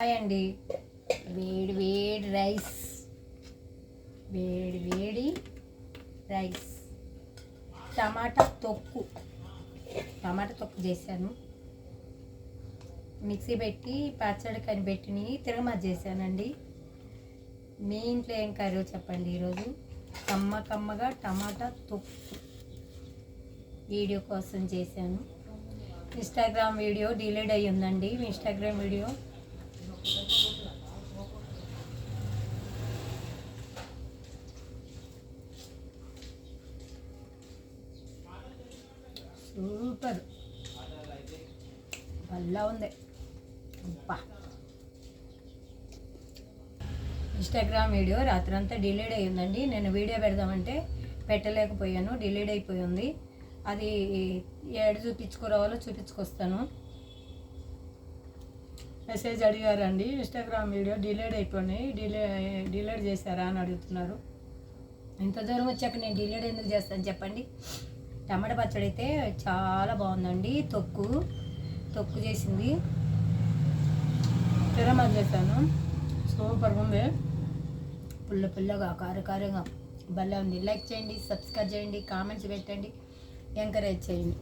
Hi అండి. వేడి వేడి రైస్, వేడి వేడి రైస్, టమాటా తొక్కు చేశాను. మిక్సీ పెట్టి పచ్చడి కనిపెట్టిని తిరగమాత చేశానండి. మీ ఇంట్లో ఏం కర్రీ చెప్పండి. ఈరోజు కమ్మగా టమాటా తొక్కు వీడియో కోసం చేశాను. ఇన్స్టాగ్రామ్ వీడియో డిలీట్ అయ్యి ఉందండి. ఇన్స్టాగ్రామ్ వీడియో సూపర్ భలే ఉంది. ఇన్స్టాగ్రామ్ వీడియో రాత్రంతా డిలీట్ అయ్యి ఉందండి. నేను వీడియో పెడదామంటే పెట్టలేకపోయాను, డిలీట్ అయిపోయి ఉంది. అది ఏడు చూపించుకోరావాలో చూపించుకొస్తాను. మెసేజ్ అడిగారండి, ఇన్స్టాగ్రామ్ వీడియో డిలీట్ అయిపోయినాయి, డిలీట్ చేశారా అని అడుగుతున్నారు. ఇంత దూరం వచ్చాక నేను డిలీట్ ఎందుకు చేస్తాను చెప్పండి. టమాటా పచ్చడి అయితే చాలా బాగుందండి. తొక్కు చేసింది, తిరగమాత చేశాను. సూపర్గా ఉంది, పుల్లగా కారంగా భలే ఉంది. లైక్ చేయండి, సబ్స్క్రైబ్ చేయండి, కామెంట్స్ పెట్టండి, ఎంకరేజ్ చేయండి.